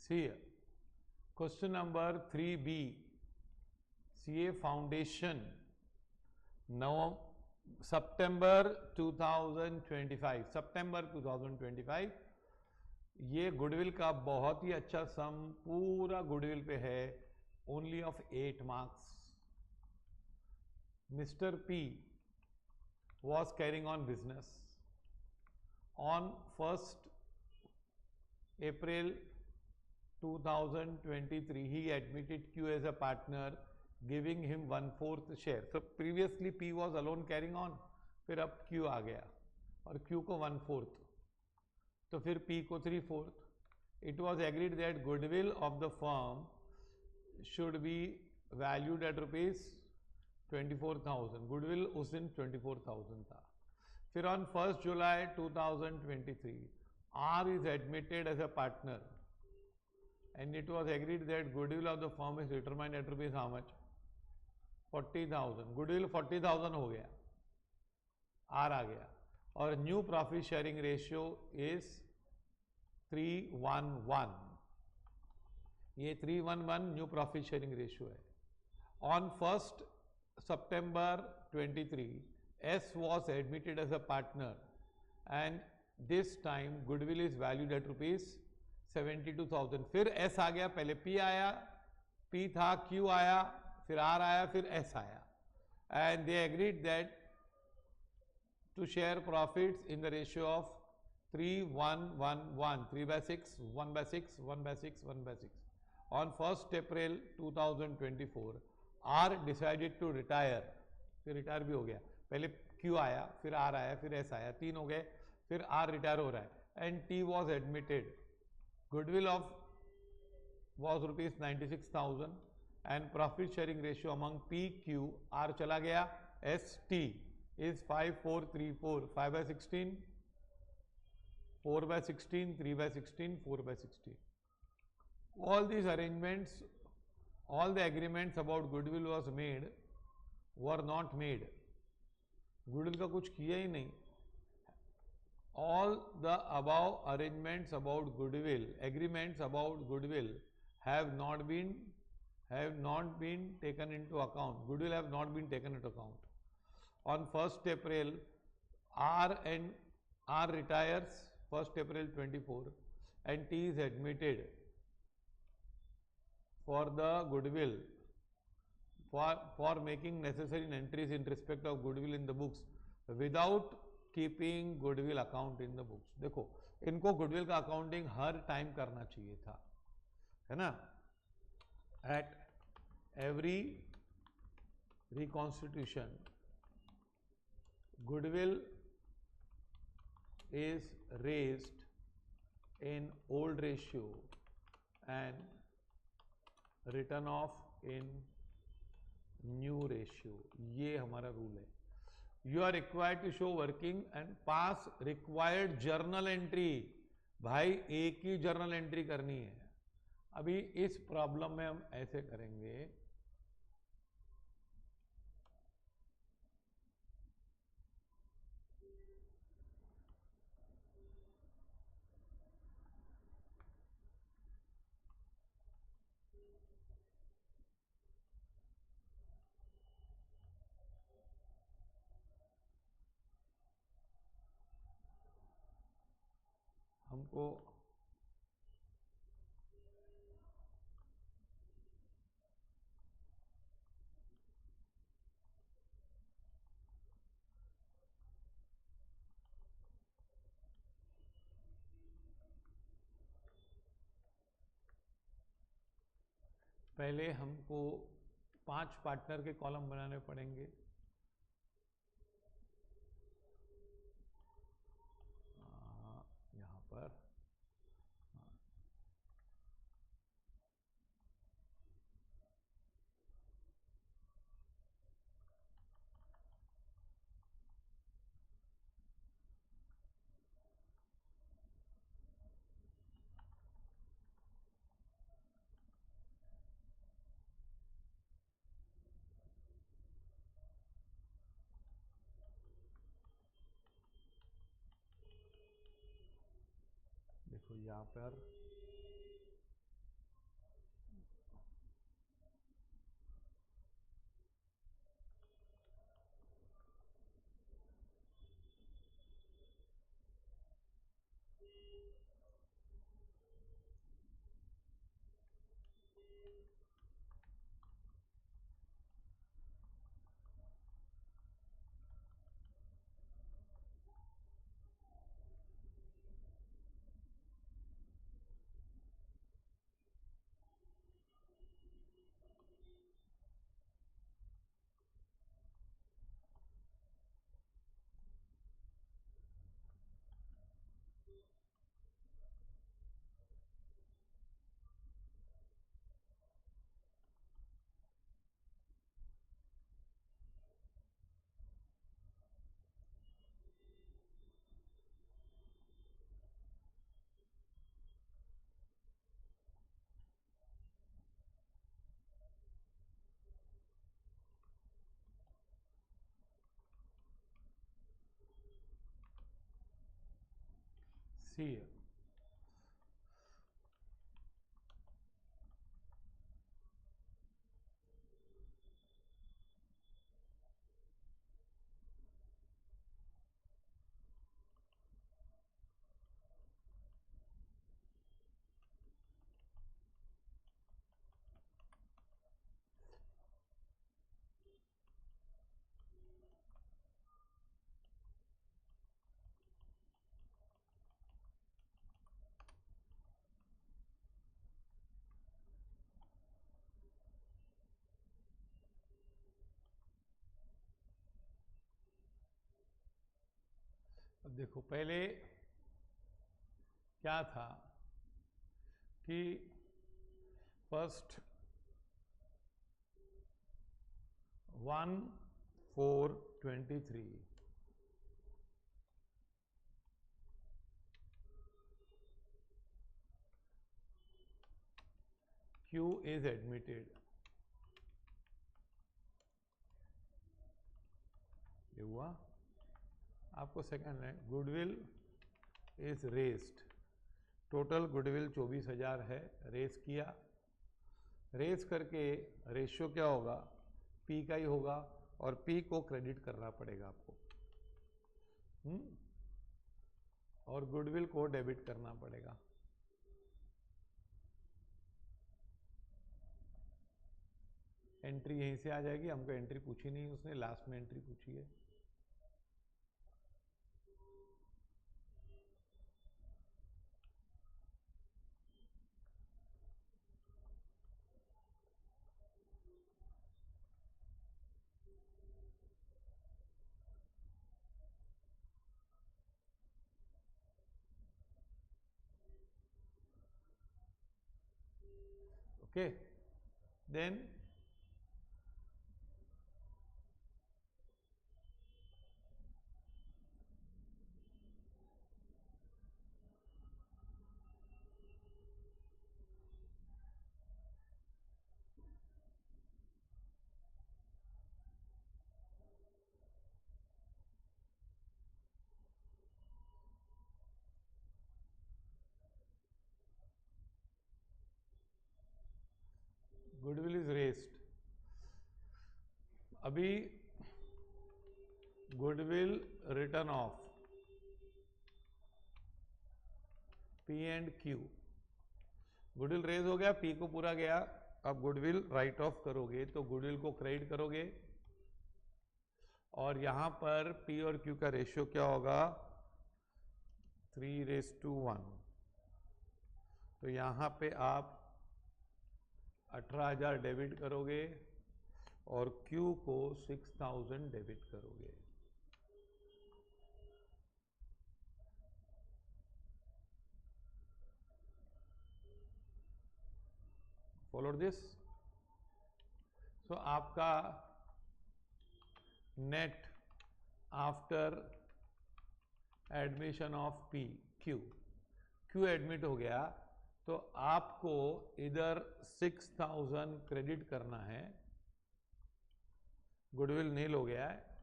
See, question number 3B, CA Foundation, September 2025, ये goodwill का बहुत ही अच्छा सम पूरा गुडविल पे है, only of 8 marks. Mister P was carrying on business. On 1st April 2023, he admitted Q as a partner, giving him 1/4 share. So previously P was alone carrying on, फिर अब Q आ गया और Q को 1/4, तो फिर P को 3/4. It was agreed that goodwill of the firm should be valued at rupees 24,000. Goodwill उस दिन 24,000 था. फिर on 1st July 2023, R is admitted as a partner and it was agreed that goodwill of the firm is determined at rupees how much? 40,000. Goodwill 40,000 हो गया, R आ गया, और new profit sharing ratio is 3:1:1. ये 3:1:1 new profit sharing ratio है. On 1st September 23, S was admitted as a partner and this time goodwill is valued at rupees 72,000. फिर S आ गया, पहले P आया, P था, Q आया, फिर R आया, फिर S आया, and they agreed that to share profits in the ratio of 3:1:1, 3/6, 1/6, 1/6, 1/6. On 1st April 2024, R decided to retire. फिर रिटायर भी हो गया, पहले Q आया, फिर R आया, फिर S आया, 3 हो गए, फिर R रिटायर हो रहा है. And T was admitted. Goodwill of was rupees 96,000 and profit sharing ratio among P, Q, R चला गया, S, T is 5:4:3:4, 5/16, 4/16, 3/16, 4/16. All these arrangements, all the agreements about goodwill was made, were not made. Goodwill का कुछ किया ही नहीं. All the above arrangements about goodwill, agreements about goodwill have not been taken into account. Goodwill have not been taken into account. On 1st April, R retires 1st April 24 and T is admitted for the goodwill, for making necessary entries in respect of goodwill in the books without keeping goodwill account in the books. देखो, इनको goodwill का accounting हर time करना चाहिए था, है ना? At every reconstitution, goodwill is raised in old ratio and return of in new ratio. ये हमारा रूल है. You are required to show working and pass required journal entry. भाई एक ही जर्नल एंट्री करनी है. अभी इस प्रॉब्लम में हम ऐसे करेंगे, हमको पहले हमको 5 पार्टनर के कॉलम बनाने पड़ेंगे. यहाँ पर देखो यहाँ पर सी है। अब देखो पहले क्या था कि फर्स्ट 1,423 Q is admitted, ये हुआ। आपको सेकंड है goodwill is raised, total goodwill 24,000 है, रेस किया। रेस करके रेशियो क्या होगा, पी का ही होगा, और पी को क्रेडिट करना पड़ेगा आपको, और गुडविल को डेबिट करना पड़ेगा। एंट्री यहीं से आ जाएगी, हमको एंट्री पूछी नहीं उसने, लास्ट में एंट्री पूछी है। Okay, then goodwill is raised. अभी goodwill return of P and Q, goodwill raise हो गया, पी को पूरा गया, अब गुडविल राइट ऑफ करोगे तो गुडविल को क्रेडिट करोगे, और यहां पर पी और क्यू का रेशियो क्या होगा, 3:1। तो यहां पे आप 18,000 डेबिट करोगे और Q को 6,000 डेबिट करोगे। Follow this. सो आपका net after admission of P Q admit हो गया, तो आपको इधर 6,000 क्रेडिट करना है, गुडविल नील हो गया है,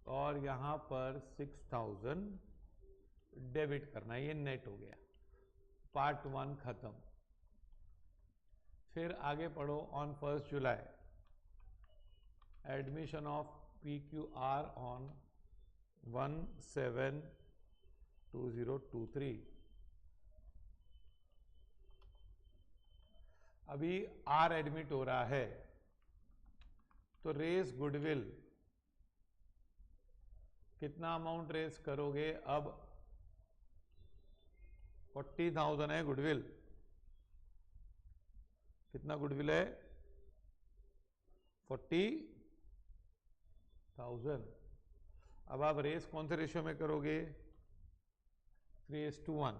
और यहां पर 6,000 डेबिट करना है, ये नेट हो गया। पार्ट 1 खत्म। फिर आगे पढ़ो। On 1 July admission of PQR on 1/7/2023। अभी R एडमिट हो रहा है, तो रेस गुडविल कितना अमाउंट रेस करोगे, अब 40,000 है गुडविल, कितना गुडविल है, 40,000। अब आप रेस कौन से रेशियो में करोगे, 3:1।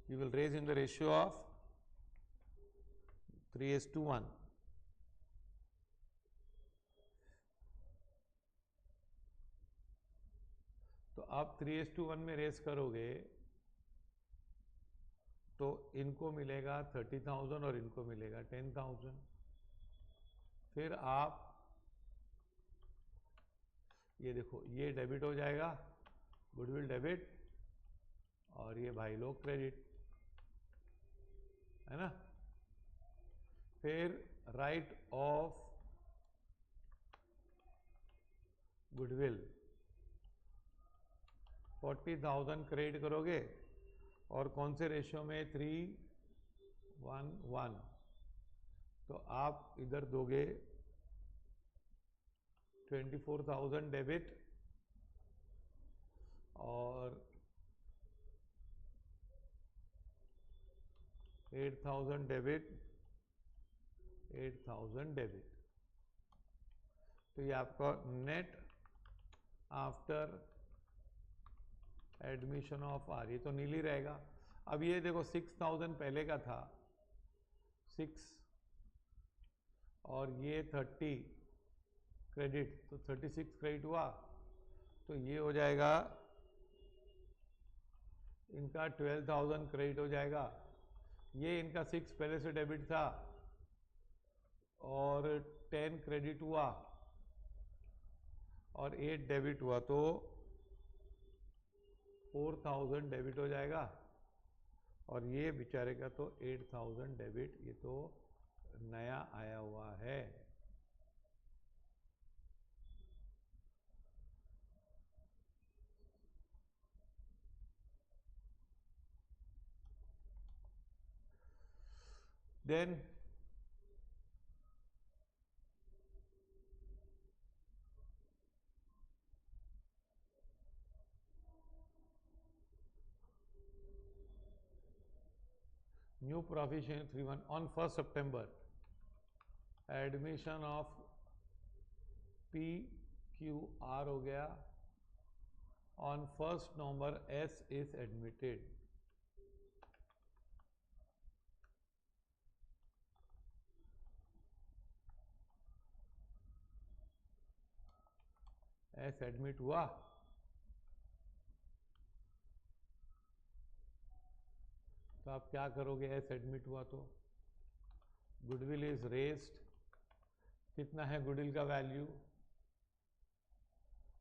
You will raise in the ratio of 3:1। तो आप 3:1 में रेस करोगे तो इनको मिलेगा 30,000 और इनको मिलेगा 10,000। फिर आप ये देखो, ये डेबिट हो जाएगा गुडविल डेबिट और ये भाई लोग क्रेडिट, है ना। फिर राइट ऑफ गुडविल 40,000 क्रेडिट करोगे और कौन से रेशियो में, 3:1:1, तो आप इधर दोगे 24,000 डेबिट और 8,000 डेबिट, 8,000 डेबिट। तो ये आपका net after admission of R, ये तो नील ही रहेगा। अब ये देखो 6,000 पहले का था, 6 और ये 30 क्रेडिट, तो 36 क्रेडिट हुआ, तो ये हो जाएगा इनका 12,000 क्रेडिट हो जाएगा। ये इनका 6 पहले से डेबिट था और 10 क्रेडिट हुआ और 8 डेबिट हुआ, तो 4,000 डेबिट हो जाएगा। और ये बेचारे का तो 8,000 डेबिट, ये तो नया आया हुआ है। Then new provision 3:1 on 1 September admission of PQR हो गया, on 1 November S is admitted. S admit हुआ, तो आप क्या करोगे, एस एडमिट हुआ तो गुडविल इज रेस्ड। कितना है गुडविल का वैल्यू,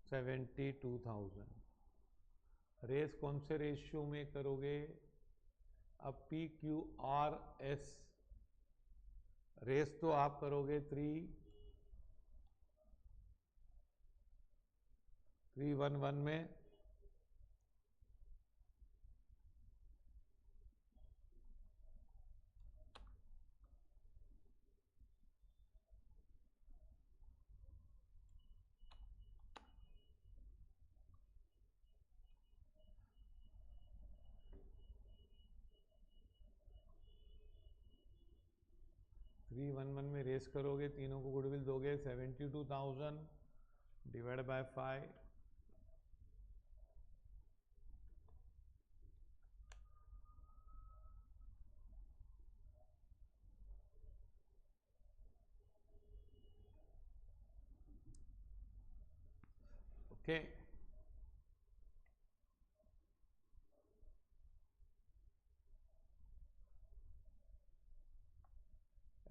72,000। रेस कौन से रेशियो में करोगे, अब PQRS रेस तो आप करोगे 3:1:1 में, में रेस करोगे, तीनों को गुडविल दोगे, 72,000 डिवाइड बाय 5, ओके।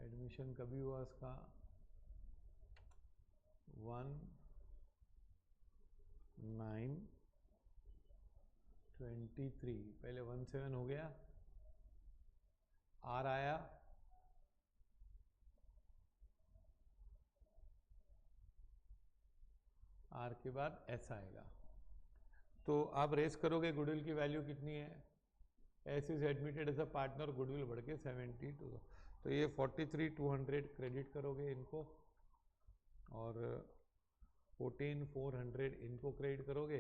एडमिशन कभी हुआ इसका, 1/9/23, पहले 17 हो गया, आर आया, आर के बाद एस आएगा। तो आप रेस करोगे, गुडविल की वैल्यू कितनी है, S is admitted as a partner, goodwill बढ़ के 72, तो ये 43,200 क्रेडिट करोगे इनको और 14,400 इनको क्रेडिट करोगे,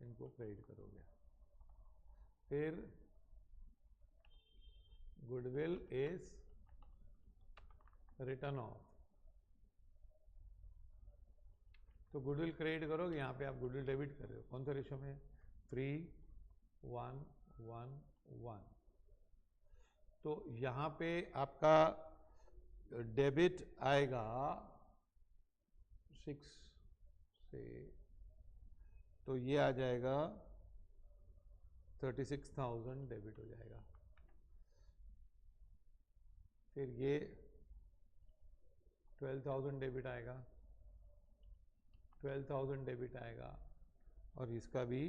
इनको क्रेडिट करोगे। फिर गुडविल इज रिटर्न ऑफ, तो गुडविल क्रेडिट करोगे, यहाँ पे आप गुडविल डेबिट कर रहे हो, कौन सा रेशियो में, 3:1:1। तो यहाँ पे आपका डेबिट आएगा 6 से, तो ये आ जाएगा 36,000 डेबिट हो जाएगा। फिर ये 12,000 डेबिट आएगा, 12,000 डेबिट आएगा, और इसका भी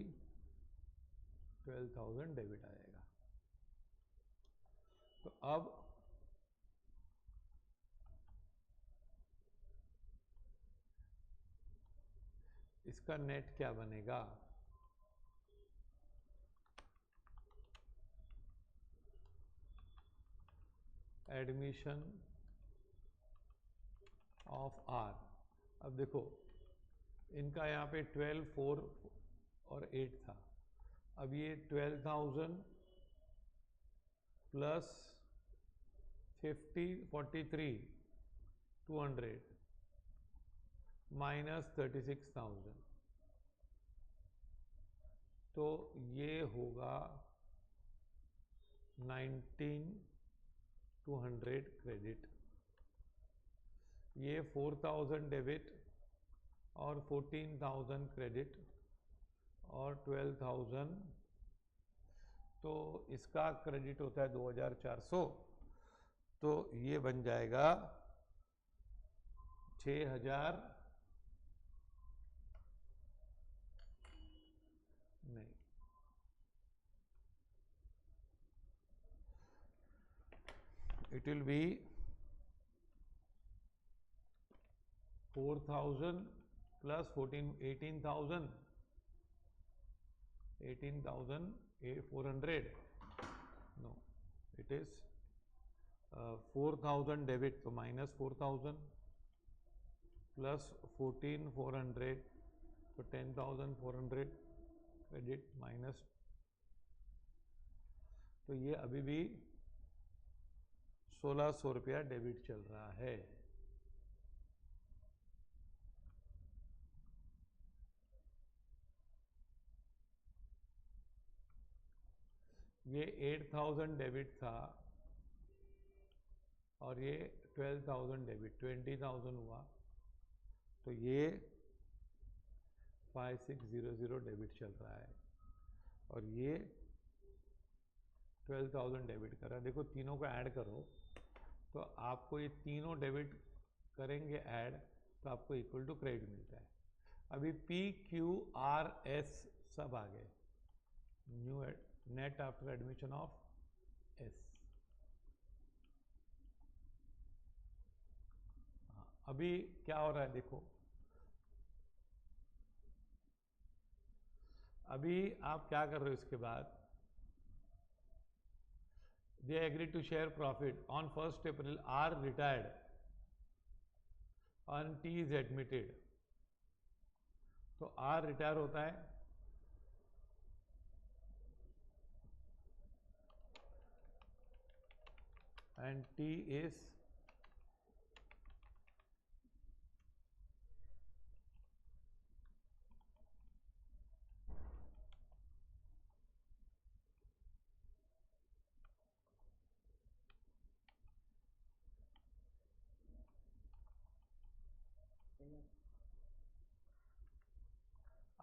12,000 डेबिट आएगा। तो अब इसका नेट क्या बनेगा? Admission of R. अब देखो इनका यहाँ पे 12, 4 और 8 था। अब ये 12,000 प्लस 50, 43, 200 माइनस 36,000, तो ये होगा 19,200 क्रेडिट। ये 4,000 डेबिट और 14,000 क्रेडिट और 12,000, तो इसका क्रेडिट होता है 2,400, तो ये बन जाएगा 6,000, नहीं, it will be 4,000 plus 14, 18,000, 18,400, no, it is 4,000 debit, तो minus 4,000 plus 14,400, तो 10,400 क्रेडिट माइनस, तो ये अभी भी 1,600 रुपया डेबिट चल रहा है। ये 8,000 डेबिट था और ये 12,000 डेबिट, 20,000 हुआ, तो ये 5,600 डेबिट चल रहा है और ये 12,000 डेबिट कर रहा है। देखो तीनों को ऐड करो तो आपको ये तीनों डेबिट करेंगे ऐड, तो आपको इक्वल टू क्रेडिट मिलता है। अभी पी क्यू आर एस सब आ गए, new net after admission of S. अभी क्या हो रहा है देखो, अभी आप क्या कर रहे हो इसके बाद, they agreed to share profit on 1st April, R retired and T is admitted, तो R रिटायर होता है and T is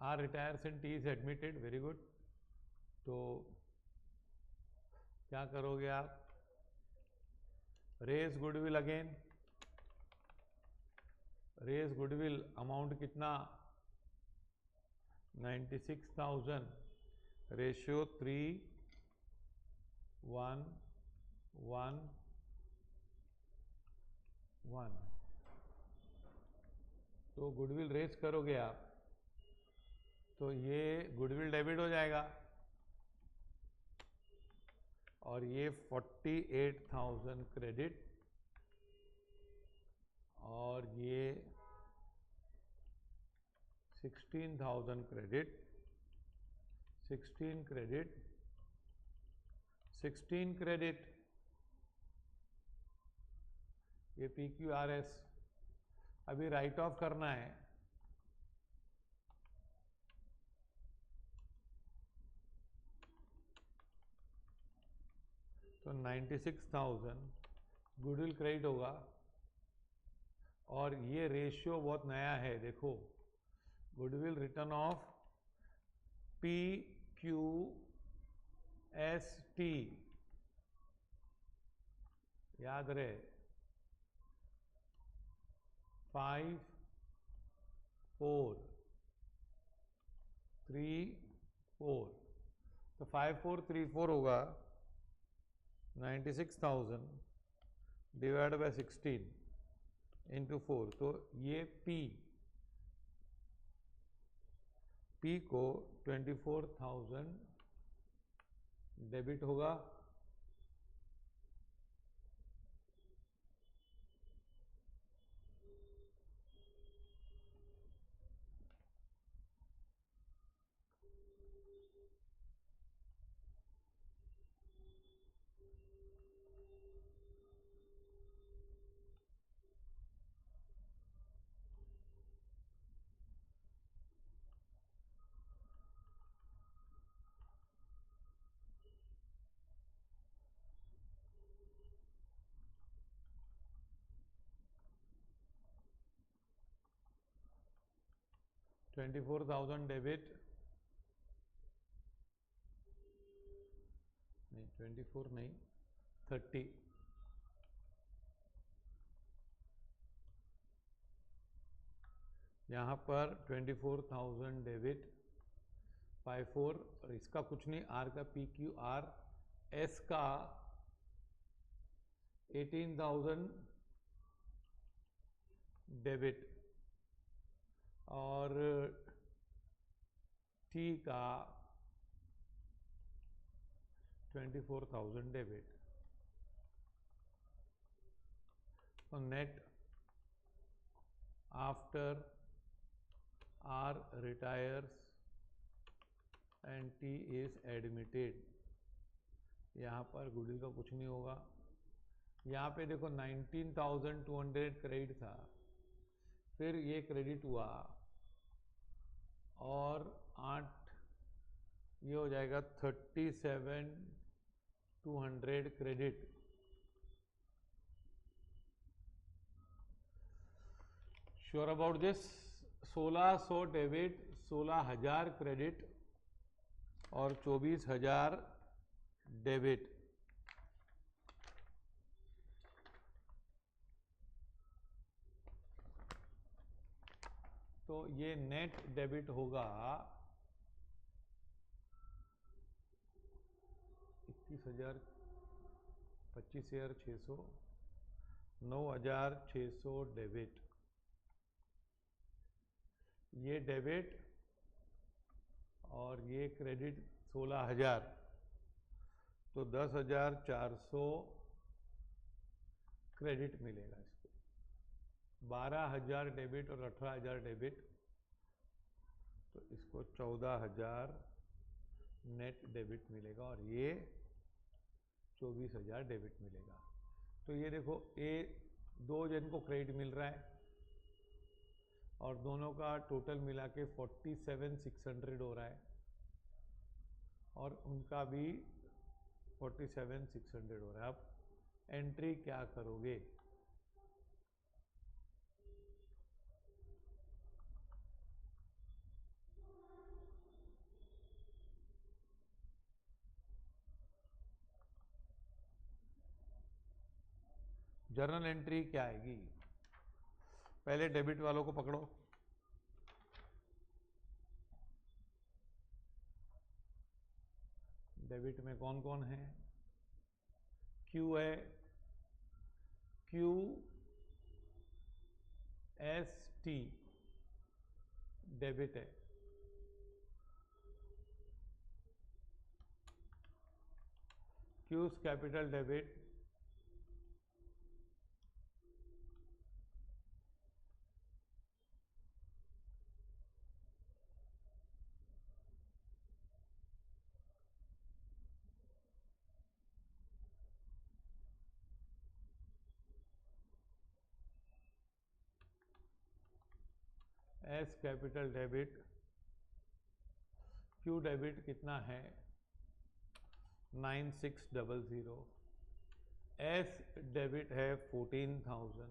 R retires and T is admitted, very good. तो क्या करोगे आप, raise goodwill again, raise goodwill amount कितना, 96,000, ratio 3:1:1, तो goodwill raise करोगे आप तो ये गुडविल डेबिट हो जाएगा और ये 48,000 क्रेडिट और ये 16,000 क्रेडिट, 16 क्रेडिट, 16 क्रेडिट, ये पी क्यू आर एस। अभी राइट ऑफ करना है, तो 96,000 गुडविल क्रेडिट होगा और ये रेशियो बहुत नया है, देखो goodwill return of P Q S T, याद रहे 5434, तो 5434 होगा 96,000 डिवाइड बाय 16 इंटू 4, तो ये P को 24,000 डेबिट होगा, $24,000 डेबिट, नहीं 24 नहीं 30, यहाँ पर 24,000 डेबिट 54, और इसका कुछ नहीं, आर का PQR, एस का 18,000 डेबिट और टी का 24,000 डेबिट। तो net after R retires and T is admitted, यहाँ पर गुडविल का कुछ नहीं होगा। यहाँ पे देखो 19,200 क्रेडिट था, फिर ये क्रेडिट हुआ और 8, ये हो जाएगा 37,200 credit. Sure about this? 1600 debit, 16,000 credit और 24,000 डेबिट। तो ये नेट डेबिट होगा 21,000, 25,600, 9,600 डेबिट, ये डेबिट और ये क्रेडिट 16,000, तो 10,400 क्रेडिट मिलेगा इसको। 12,000 डेबिट और 18,000 डेबिट, तो इसको 14,000 नेट डेबिट मिलेगा और ये 24,000 डेबिट मिलेगा। तो ये देखो, ए 2 जन को क्रेडिट मिल रहा है और दोनों का टोटल मिला के 47,600 हो रहा है और उनका भी 47,600 हो रहा है। अब एंट्री क्या करोगे? जर्नल एंट्री क्या आएगी? पहले डेबिट वालों को पकड़ो। डेबिट में कौन कौन है? क्यू है, क्यू एस टी डेबिट है, Q's capital debit, S capital debit, Q debit कितना है? 9600, एस डेबिट है 14,000,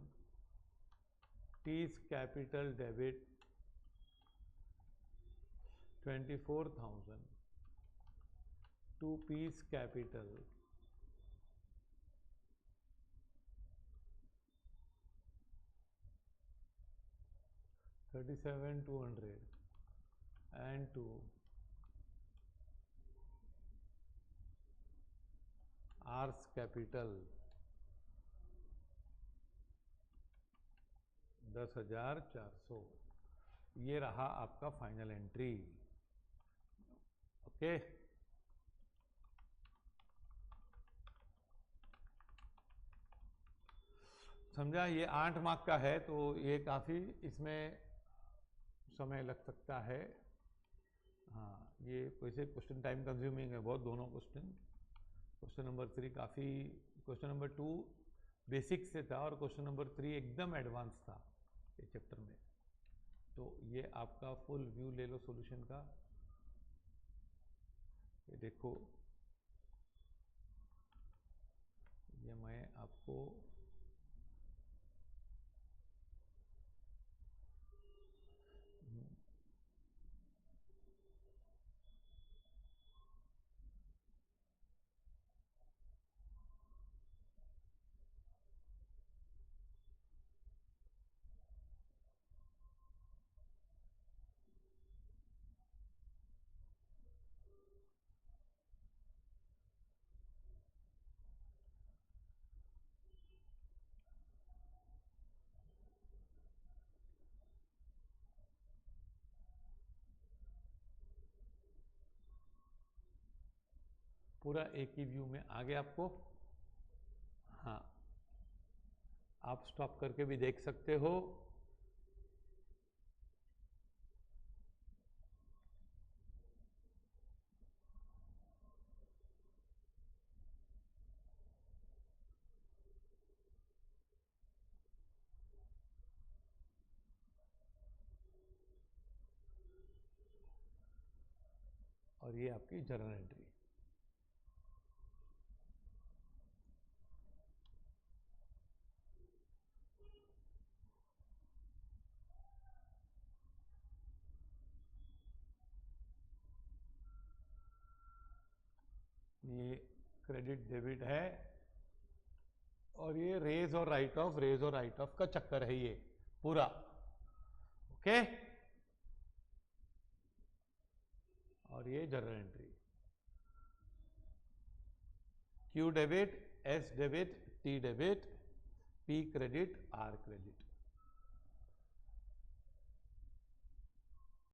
T's capital debit 24,000, to P's capital 37,200 and 2 R's capital 10,400। ये रहा आपका फाइनल एंट्री। ओके, समझा। ये 8 मार्क का है तो ये काफ़ी इसमें समय लग सकता है। हाँ, ये वैसे क्वेश्चन टाइम कंज्यूमिंग है बहुत, दोनों क्वेश्चन। क्वेश्चन नंबर 3 काफ़ी, क्वेश्चन नंबर 2 बेसिक से था और क्वेश्चन नंबर 3 एकदम एडवांस था ये चैप्टर में। तो ये आपका फुल व्यू ले लो सॉल्यूशन का। ये देखो, ये मैं आपको पूरा एक ही व्यू में आ गया आपको। हाँ, आप स्टॉप करके भी देख सकते हो। और ये आपकी जर्नल एंट्री। ये क्रेडिट डेबिट है और ये रेज और राइट ऑफ, रेज और राइट ऑफ का चक्कर है ये पूरा। ओके, और ये journal entry. Q debit, S debit, T debit, P credit, R credit.